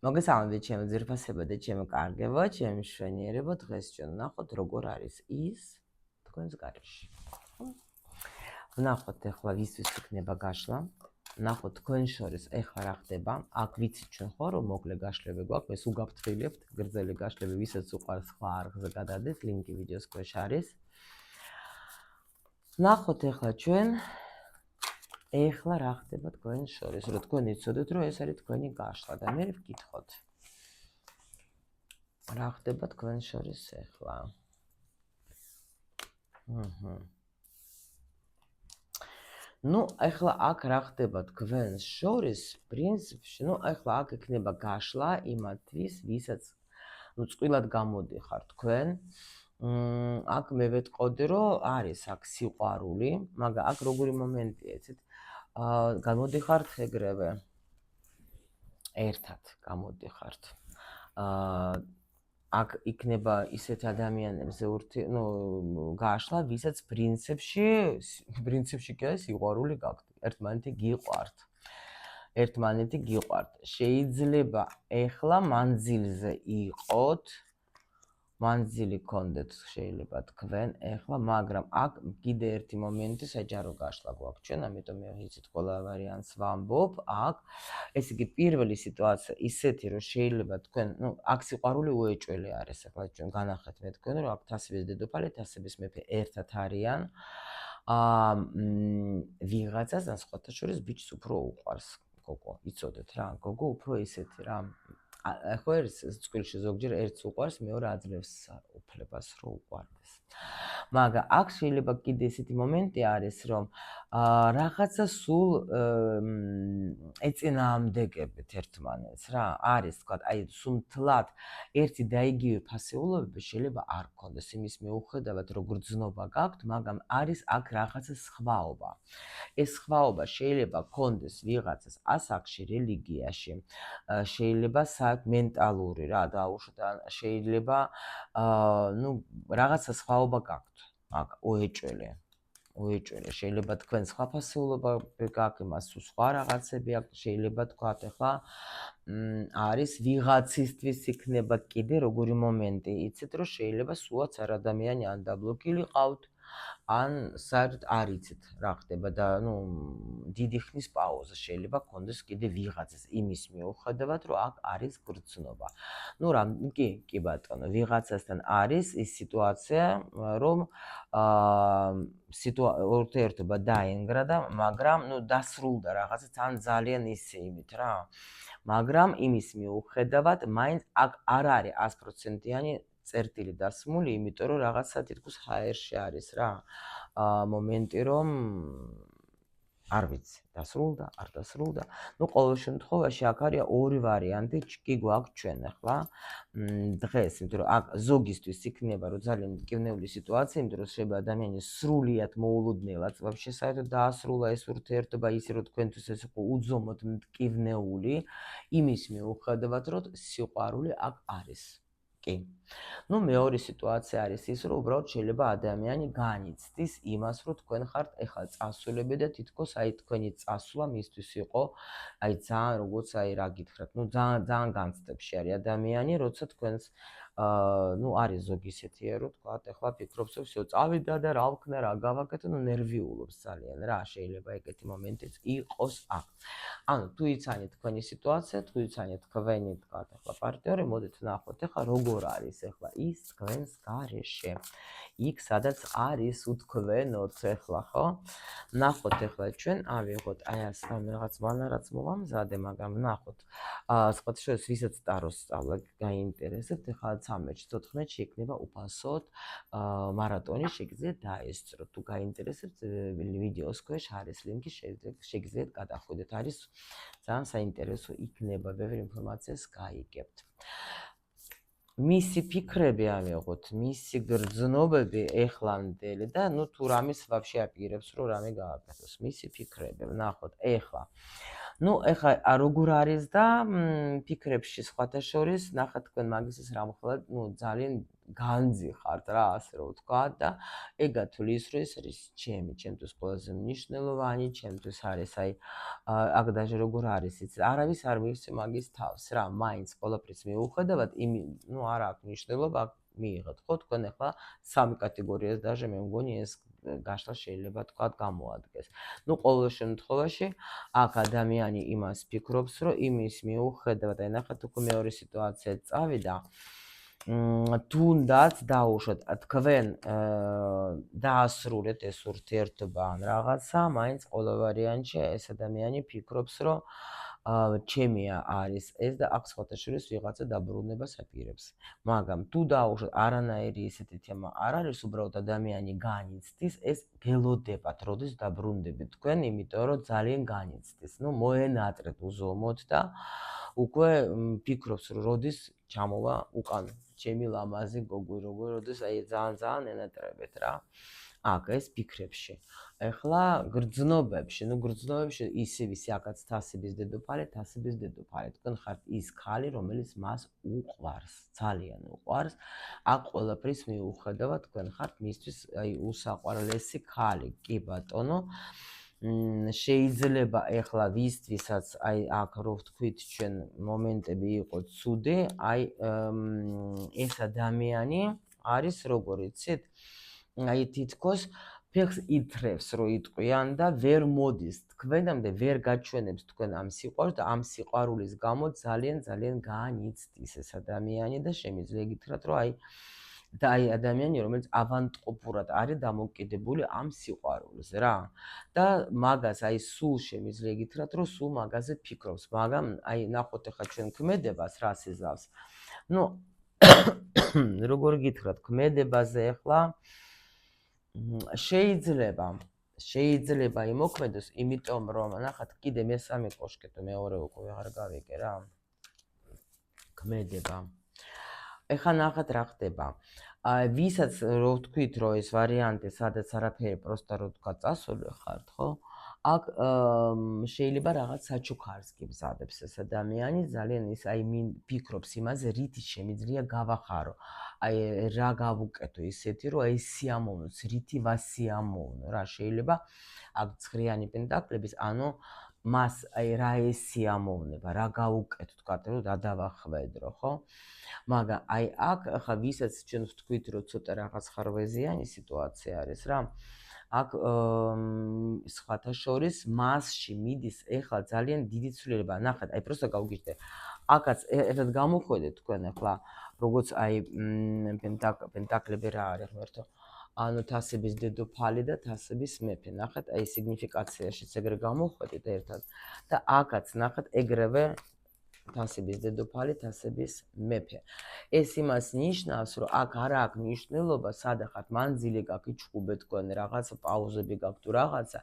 მოგესალმებით ჩემო ძირფასებო და ჩემო კარგებო, ჩემი მშვენიერებო, დღეს ჩვენ ვნახოთ როგორ არის ის თქვენს გარეშე. ვნახოთ ახლა ვისთვის იქნება გაშლა. ვნახოთ თქვენ შორის ახლა რა ხდება. აქ ვიცით ჩვენ ხო რომ მოკლე გაშლები გვაქვს, მე სულ გაფრთხილებთ, გრძელი გაშლები ვისაც უყვარს სხვა არხზე გადადეს, ლინკი ვიდეოს ქვეშ არის. ვნახოთ ახლა ჩვენ ეხლა რა ხდება თქვენ შორის, რომ თქვენ იცოდეთ რომ ეს არის თქვენი გაშლა და მე ვკითხოთ. რა ხდება თქვენ შორის ეხლა? ნუ ეხლა აქ რა ხდება თქვენ შორის, პრინციპში, ნუ ეხლა აქ იქნება გაშლა იმათთვის, ვისაც ნუ წყვილად გამოდიხარ თქვენ. აქ მე ვეთყოდი რომ არის აქ სიყვარული, მაგრამ აქ როგორი მომენტია, იცით? გამოდიხართ ეგრევე. ერთად გამოდიხართ. აქ იქნება ისეთ ადამიანებზე გაშლა, ვისაც პრინციპში კი სიყვარული გაქვთ. ერთმანეთი გიყვართ. შეიძლება ეხლა მანძილზე იყოთ, მანძილი გქონდეთ შეიძლება თქვენ ეხლა, მაგრამ აქ კიდე ერთი მომენტი საჯარო გაშლა გვაქვს ჩვენ, ამიტომ მე ვიცით ყველა ვარიანტს ვამბობ. აქ ესე იგი პირველი სიტუაცია ისეთი რომ შეიძლება თქვენ, აქ სიყვარული უეჭველი არის, ახლა ჩვენ განახეთ მე თქვენ რომ აქ თასების დედოფალი, თასების მეფე ერთად არიან. ვიღაცას ან სხვათა შორის ბიჭს უფრო უყვარს გოგო, იცოდეთ რა, გოგო უფრო ისეთი რა. ხო არის წყვილში ზოგჯერ ერთს უყვარს, მეორე აძლევს უფლებას რომ უყვარდეს. მაგრამ აქ შეიძლება კიდე ესეთი მომენტი არის, რომ რაღაცა სულ ეწინააღმდეგებით ერთმანეთს რა, არის თქვა, აი სულ მთლად ერთი და იგივე ფასეულობები შეიძლება არ გქონდეს, იმის მიუხედავად როგორ ძნობა გაქვთ, მაგრამ არის აქ რაღაცა სხვაობა. ეს სხვაობა შეიძლება გქონდეს ვიღაცას ასაკში, რელიგიაში, შეიძლება მენტალური რა დაუშვათ, შეიძლება რაღაცა სხვაობა გაქვთ. აქ უეჭველი შეიძლება თქვენ სხვა ფასეულობა გაქვთ, მას სხვა რაღაცები აქვს, შეიძლება თქვათ ახლა არის ვიღაცისთვის იქნება კიდე როგორი მომენტი, იცით რომ შეიძლება სულაც არ ადამიანი ან დაბლოკილი ყავთ, ან საერთოდ არ იცით რა ხდება და დიდი ხნის პაუზა შეიძლება გქონდეს კიდე ვიღაცას იმის მიუხედავად რომ აქ არის გრძნობა. კი ბატონო, ვიღაცასთან არის ის სიტუაცია, რომ ურთიერთობა დაინგრა და მაგრამ დასრულდა რაღაცა თან ძალიან ისე იმით რა. მაგრამ იმის მიუხედავად მაინც აქ არ არის 100%-იანი წერტილი დასმული, იმიტომ რომ რაღაცა თითქოს ჰაერში არის რა. მომენტი რომ არ ვიცი, დასრულდა, არ დასრულდა. ყოველ შემთხვევაში აქ არის ორი ვარიანტი, კი გვაქვს ჩვენ ახლა დღეს, იმიტომ რომ აქ ზოგისთვის იქნება რომ ძალიან მტკივნეული სიტუაცია, იმიტომ რომ შეიძლება ადამიანი სრულიად მოულოდნელად ვაფშე საერთოდ დაასრულა ეს ურთიერთობა, ისე რომ თქვენთვის ეს იყო უძომოდ მტკივნეული, იმის მიუხედავად რომ სიყვარული აქ არის. კი. მეორე სიტუაცია არის ის, რომ უბრალოდ შეიძლება ადამიანი განიცდის იმას, რომ თქვენ ხართ ეხლა წასულები და თითქოს აი თქვენი წასვლა მისთვის იყო, აი ძალიან როგორც აი რა გითხრათ, ძალიან განცდებში არის ადამიანი, როცა თქვენს არის ზოგი ისეთია, რომ თქვათ ეხლა ფიქრობს, რომ всё წავიდა და რა ვქნა, რა გავაკეთე, ნერვიულობს ძალიან რა, შეიძლება ეგეთი მომენტიც იყოს აქ. ანუ თუ იცანით თქვენი სიტუაცია, თუ იცანით თქვენი თქვათ ახლა პარტნიორი, მოდით ვნახოთ ახლა როგორ არის ახლა ის თქვენს გარეშე. იქ სადაც არის უთქვენოთ ახლა, ხო? ვნახოთ ახლა ჩვენ, ავიღოთ აი ეს რაღაც მანარაც მოვამზადე, მაგრამ ვნახოთ. სხვათა შორის ვისაც ტაროს სწავლა გაინტერესებთ, ახლა 13-14 იქნება უფასოდ მარატონი, შეგიძლიათ დაესწროთ. თუ გაინტერესებთ, ვიდეოს ქვეშ არის ლინკი, შეგიძლიათ გადახვიდეთ. არის ძალიან საინტერესო იქნება, ბევრი ინფორმაციას გაიგებთ. მისი ფიქრები ავიღოთ, მისი გრძნობები ეხლამდელი და თუ რამის ვაფშე აპირებს, რომ რამე გააკეთოს. მისი ფიქრები, ვნახოთ ეხლა. ეხლა როგორ არის და ფიქრებში სხვათა შორის, ნახეთ თქვენ მაგისის რამხელა, ძალიან განძი ხართ რა, ასე რომ ვთქვა და ეგ გათვლის რომ ეს არის ჩემთვის ყველაზე მნიშვნელოვანი, ჩემთვის არის აი აქ დაჟე როგორ არის იცი, არავის არ მივცე მაგის თავს რა, მაინც ყველაფრის მიუხედავად, ნუ არ აქვს მნიშვნელობა მიიღოთ ხო თქვენ ახლა სამი კატეგორიას დაჟე მე მგონი ეს გაშლა შეიძლება თქვა გამოადგეს. ნუ ყოველ შემთხვევაში აქ ადამიანი იმას ფიქრობს, რომ იმის მიუხედავად, აი ნახეთ უკვე მეორე სიტუაცია წავიდა. თუნდაც დაუშვათ თქვენ დაასრულეთ ეს ურთიერთობა ან რაღაცა, მაინც ყოველ ვარიანტში ეს ადამიანი ფიქრობს, რომ ჩემია არის ეს და აქ სხვათა შორის ვიღაცა დაბრუნებას აპირებს. მაგრამ თუ დაუშვათ არანაირი ესეთი თემა არ არის, უბრალოდ ადამიანი განიცდის, ეს გელოდებათ, როდის დაბრუნდებით თქვენ, იმიტომ რომ ძალიან განიცდის. ნუ მოენატრეთ უზომოდ და უკვე ფიქრობს, რომ როდის ჩამოვა უკან ჩემი ლამაზი გოგვი, როდის აი ძალიან ენატრებით რა. აქ ეს ფიქრებში. ეხლა გრძნობებში ისევ აქაც თასების დედოფალი, თქვენ ხართ ის ქალი, რომელიც მას უყვარს, ძალიან უყვარს. აქ ყველაფრის მიუხედავად თქვენ ხართ მისთვის აი უსაყვარლესი ქალი. კი ბატონო. შეიძლება ეხლა ვისთვისაც აი აქ რო ვთქვით ჩვენ მომენტები იყო ცუდი, აი ეს ადამიანი არის როგორ იცით? აი თითქოს ფეხს ითრევს რო იტყვიან და ვერ მოდის თქვენამდე, ვერ გაჩვენებს თქვენ ამ სიყვარულს და ამ სიყვარულის გამო ძალიან განიცდის ეს ადამიანი და შემიძლია გითხრათ რომ აი ადამიანი რომელიც ავანტყოფურად არის დამოკიდებული ამ სიყვარულზე რა და მაგას აი სულ შემიძლია გითხრათ რომ სულ მაგაზე ფიქრობს, მაგრამ აი ნახოთ ახლა ჩვენ ქმედებას რას იზავს. ნუ როგორ გითხრათ ქმედებაზე ახლა შეიძლება იმოქმედოს, იმიტომ რომ ნახეთ კიდე მესამე კოშკი თუ მეორე უკვე აღარ გავიგე რა. ქმედება. ეხლა ნახეთ რა ხდება. ვისაც რო ვთქვით რომ ეს ვარიანტი სადაც არაფერი პროსტა რო თქვა წასული ხართ, ხო? აქ შეიძლება რაღაც საჩუქარს კი მზადებს ეს ადამიანი, ძალიან ის აი ფიქრობს იმაზე, რითი შემიძლია გავახარო. აი რა გავუკეთო ისეთი, რომ აი სიამოვნოს, რითი ვასიამოვნო რა შეიძლება აქ ცხრიანი პენტაკლების, ანუ მას აი რა ესიამოვნება, რა გავუკეთო თქვათ, რომ დადავახვედრო, ხო? მაგრამ აი აქ ახლა ვისაც ჩვენ ვთქვით, რომ ცოტა რაღაც ხარვეზიანი სიტუაცია არის რა. აქ სხვათა შორის მასში მიდის ეხლა ძალიან დიდი ცვლილება. ნახეთ, აი პროსტა გავგიჟდე. აქაც ერთად გამოხვედეთ თქვენ ახლა, როგორც აი პენტაკლები რა არის ღმერთო. ანუ თასების დედოფალი და თასების მეფე. ნახეთ, აი სიგნიფიკაციაშიც ეგრე გამოხვედით ერთად და აქაც ნახეთ ეგრევე თასების დედოფალი, თასების მეფე. ეს იმას ნიშნავს, რომ აქ არ აქვს მნიშვნელობა, სადახართ მანძილი გაქვს, იჩხუბე თქვენ რაღაც პაუზები გაქვთ თუ რაღაცა.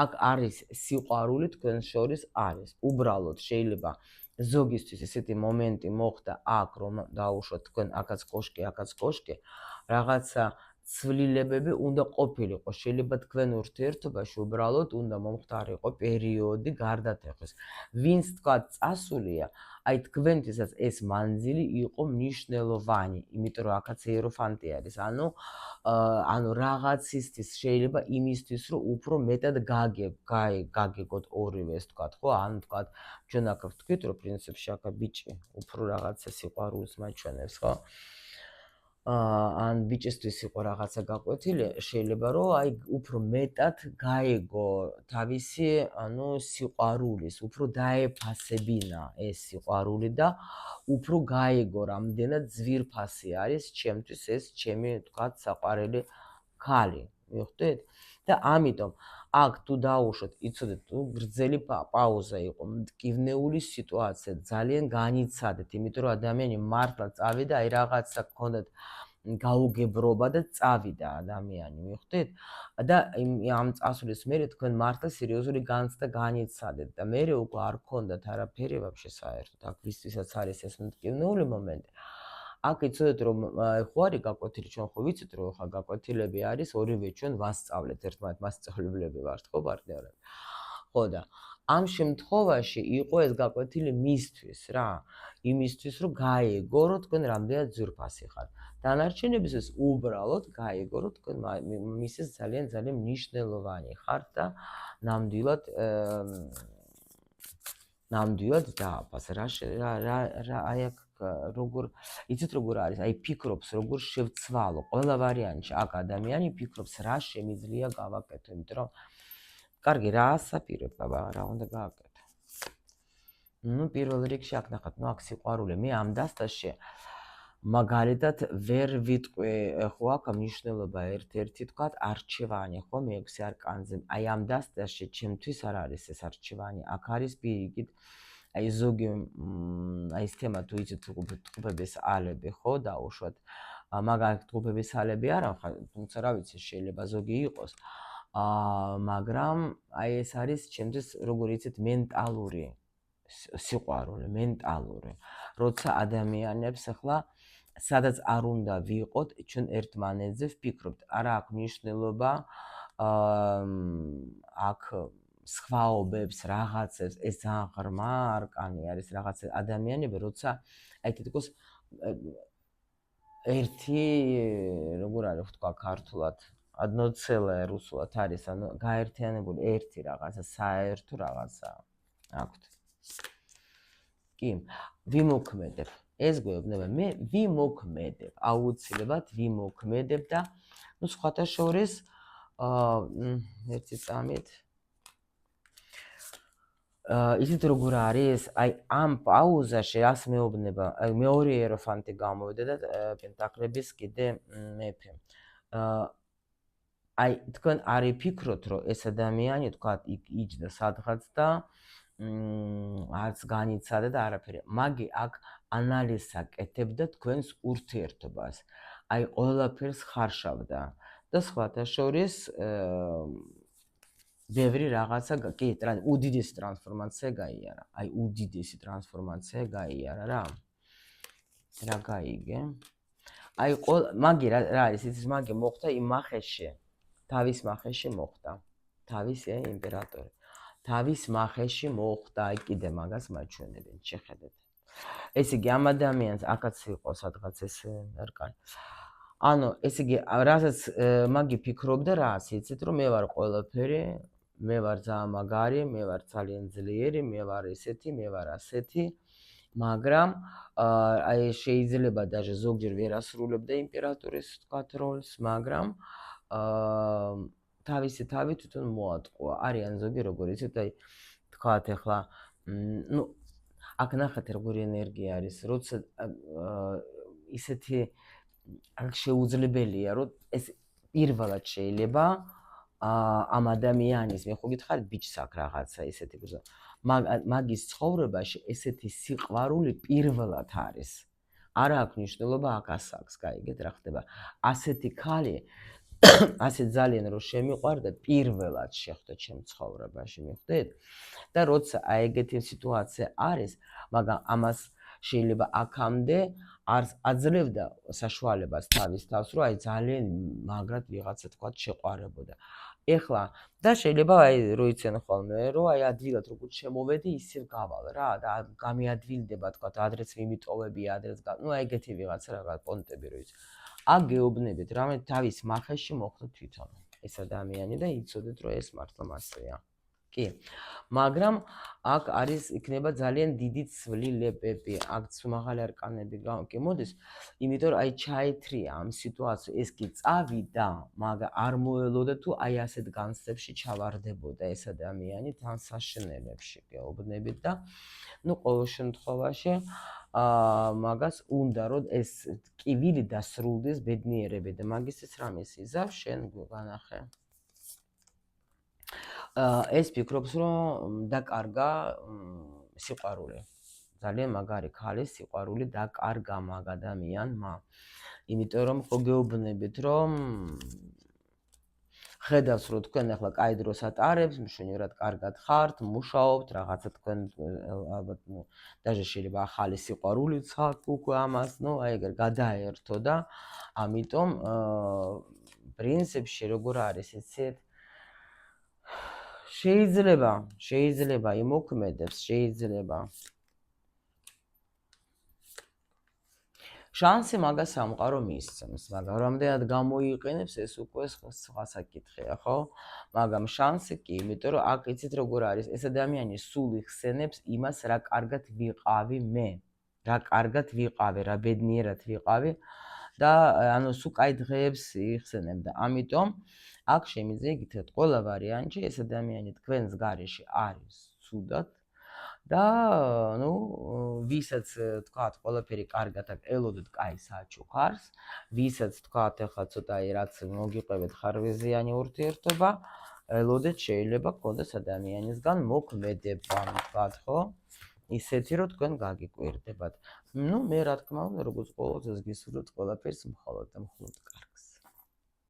აქ არის სიყვარული თქვენ შორის არის. უბრალოდ შეიძლება ზოგისთვის ესეთი მომენტი მოხდა აქ რომ დაუშვათ თქვენ აქაც კოშკი, რაღაცა ცვლილებები უნდა ყოფილიყო. შეიძლება თქვენ ურთიერთობაში უბრალოდ უნდა მომხდარიყო პერიოდი გარდატეხვის. ვინც თქვა წასულია, აი თქვენთვისაც ეს მანძილი იყო მნიშვნელოვანი, იმიტომ რომ აქაც იეროფანტი არის. ანუ რაღაცისთვის შეიძლება იმისთვის რომ უფრო მეტად გაგეგოთ ორივე ეს თქვა, ხო? ანუ თქვა ჩვენ აქ ვთქვით რომ პრინციპში აქ ბიჭი უფრო რაღაცა სიყვარულს მაჩვენებს, ხო? ან ბიჭისთვის იყო რაღაცა გაკვეთილი, შეიძლება რომ აი უფრო მეტად გაეგო თავისი, ანუ სიყვარულის, უფრო დაეფასებინა ეს სიყვარული და უფრო გაეგო რამდენად ძვირფასი არის ჩემთვის ეს ჩემი თქვათ საყვარელი ქალი, მიხვდით? და ამიტომ აქ თუ დაუშვათ, იცოდეთ, თუ გრძელი პაუზა იყო, მტკივნეული სიტუაცია, ძალიან განიცადეთ, იმიტომ რომ ადამიანი მართლა წავიდა, აი რაღაცა გქონდათ გაუგებრობა და წავიდა ადამიანი, მიხვდით? და ამ წასulis მერე თქვენ მართლა სერიოზული განცდა განიცადეთ და მერე უკვე არ გქონდათ არაფერი ვაფშე საერთოდ, აქ ვისთვისაც არის ეს მტკივნეული მომენტი. აქ იცოდეთ რომ ხო არის გაკვეთილი, ჩვენ ხო ვიცით რომ ხა გაკვეთილები არის, ორივე ჩვენ ვასწავლეთ ერთმანეთ მასწავლებლები ვართ, ხო პარტნიორები. ხო და ამ შემთხვევაში იყო ეს გაკვეთილი მისთვის რა, იმისთვის რომ გაიგო რომ თქვენ რამდენად ძვირფასი ხართ. დანარჩენებისთვის უბრალოდ გაიგო რომ თქვენ მისის ძალიან მნიშვნელოვანი ხართ და ნამდვილად დააფას რა აი აქ როგორ იცით როგორ არის აი ფიქრობს როგორ შევცვალო ყველა ვარიანტში აქ ადამიანი ფიქრობს რა შემიძლია გავაკეთო იმიტომ რომ კარგი რა ასაპირებ ბაბა რა უნდა გააკეთო ნუ პირველ რიგში აქ ნახეთ ნუ აქ სიყვარული მე ამ დასტაში მაგალითად ვერ ვიტყვი ხო აქ მნიშვნელობა ერთ-ერთი თქვათ არჩევანი ხო მე-6 არკანზე აი ამ დასტაში ჩემთვის არ არის ეს არჩევანი აქ არის პირიქით აი ზოგი აი ეს თემა თუ იცით ტყუპების ალები ხო დაუშვათ მაგალითად ტყუპების ალები არა ხარ თუმცა რა ვიცი შეიძლება ზოგი იყოს მაგრამ აი ეს არის ჩემთვის როგორ იცით მენტალური სიყვარული მენტალური როცა ადამიანებს ახლა სადაც არ უნდა ვიყოთ ჩვენ ერთმანეთზე ვფიქრობთ არა აქვს მნიშვნელობა აქ სხვაობებს რაღაცებს ეს ძალიან ღრმა არკანი არის რაღაც ადამიანები როცა აი თითქოს ერთი როგორ არის ვთქვა ქართულად одноцелое რუსულად არის ანუ გაერთიანებული ერთი რაღაცა საერთო რაღაცა აქვთ კი ვიმოქმედებ ეს გვეუბნება მე ვიმოქმედებ აუცილებლად ვიმოქმედებ და ნუ სხვათა შორის ერთი წამით ისეთ როგორ არის აი ამ პაუზაში რას მეუბნება აი მეორე იეროფანტი გამოვიდა და პენტაკლების კიდე მეფე აი თქვენ არ იფიქროთ რომ ეს ადამიანი თქვა იჯდა სადღაც და არც განიცადა და არაფერი მაგი აქ ანალიზს აკეთებდა თქვენს ურთიერთობას აი ყველაფერს ხარშავდა და სხვათა შორის ბევრი რაღაცა კი უდიდესი ტრანსფორმაცია გაიარა აი უდიდესი ტრანსფორმაცია გაიარა რა გაიგე აი მაგი რა არის იცის მაგი მოხდა იმ მახეში თავის მახეში მოხდა თავის იმპერატორი თავის მახეში მოხდა აი კიდე მაგას მაჩვენებენ შეხედეთ ესე იგი ამ ადამიანს აქაც იყო სადღაც ეს არკანი ანუ ესე იგი რასაც მაგი ფიქრობდა რას იცით რომ მე ვარ ყველაფერი მე ვარ ძალიან მაგარი მე ვარ ძალიან ძლიერი მე ვარ ესეთი მე ვარ ასეთი მაგრამ აი შეიძლება даже ზოგჯერ ვერ ასრულებდა იმპერატორის თქვათ როლს მაგრამ თავისი თავი თვითონ მოატყუა არიან ზოგი როგორ იცით აი თქვათ ახლა ნუ აქ ნახეთ როგორი ენერგია არის როცა ისეთი აქ შეუძლებელია რომ ეს პირველად შეიძლება ამ ადამიანის მე ხო გითხარით ბიჭს აქ რაღაცა ისეთი მაგის ცხოვრებაში ესეთი სიყვარული პირველად არის არა აქვს მნიშვნელობა აქ ასაკს გაიგეთ რა ხდება ასეთი ხალი ასე ძალიან რომ შემიყვარდა პირველად შეხვდა ჩემ ცხოვრებაში მიხვდეთ და როცა აი ეგეთი სიტუაცია არის მაგრამ ამას შეიძლება აქამდე არც აძლევდა საშუალებას თავის თავს რომ აი ძალიან მაგრად ვიღაცა თქვა შეყვარებოდა ეხლა და შეიძლება აი რო იცენ ხოლმე რომ აი ადვილად როგორც შემოვედი ისევ გავალ რა და გამიადვილდება თქვა ადრეც მიმიტოვები ადრეც ნუ აი ეგეთი ვიღაცა რაღაც პონტები რო იცი აქ გეუბნებით რამე თავის მახეში მოხდა თვითონ ეს ადამიანი და იცოდეთ რომ ეს მართლა მასეა კი მაგრამ აქ არის იქნება ძალიან დიდი ცვლილებები აქ მაღალი არკანები გამოდის იმიტომ რომ აი ჩაითრია ამ სიტუაცია ეს კი წავიდა მაგრამ არ მოელოდა თუ აი ასეთ განცდებში ჩავარდებოდა ეს ადამიანი თან საშენელებში გეუბნებით და ნუ ყოველ შემთხვევაში მაგას უნდა რომ ეს კივილი დასრულდეს ბედნიერებით და მაგისიც რამის იზავს შენ განახე ეს ფიქრობს რომ დაკარგა სიყვარული ძალიან მაგარი ხალი სიყვარული დაკარგა მაგ ადამიანმა იმიტომ რომ ხო გეუბნებით რომ ხედავს რომ თქვენ ახლა კაი დროს ატარებს მშვენივრად კარგად ხართ მუშაობთ რაღაცა თქვენ ალბათ ნუ даже შეიძლება ახალი სიყვარულიც აქვს უკვე ამას ნუ აი ეგრე გადაერთო და ამიტომ პრინციპში როგორ არის იცით შეიძლება იმოქმედებს, შეიძლება. შანსი მაგას სამყარო მისცემს, მაგრამ რამდენად გამოიყენებს ეს უკვე სხვა საკითხია, ხო? მაგრამ შანსი კი, იმიტომ რომ აქ იცით როგორ არის, ეს ადამიანი სულ იხსენებს იმას, რა კარგად ვიყავი მე. რა კარგად ვიყავი, რა ბედნიერად ვიყავი და ანუ სულ კაი დღეებს იხსენებდა. ამიტომ აქ შემიძლია იგითეთ ყველა ვარიანტში ეს ადამიანი თქვენს გარეშე არის ცუდად და ნუ ვისაც თქვათ ყველაფერი კარგად აქ ელოდეთ კაი საჩუქარს, ვისაც თქვათ ახლა ცოტა რაც მოგიყვებით ხარვეზიანი ურთიერთობა, ელოდეთ შეიძლება გქონდეს ადამიანისგან მოქმედება, თქვათ, ხო? ისეთი რომ თქვენ გაგიკვირდებათ. ნუ მე რა თქმა უნდა როგორც ყოველთვის გისურვებთ ყველაფერს მხოლოდ და მხოლოდ კარგს.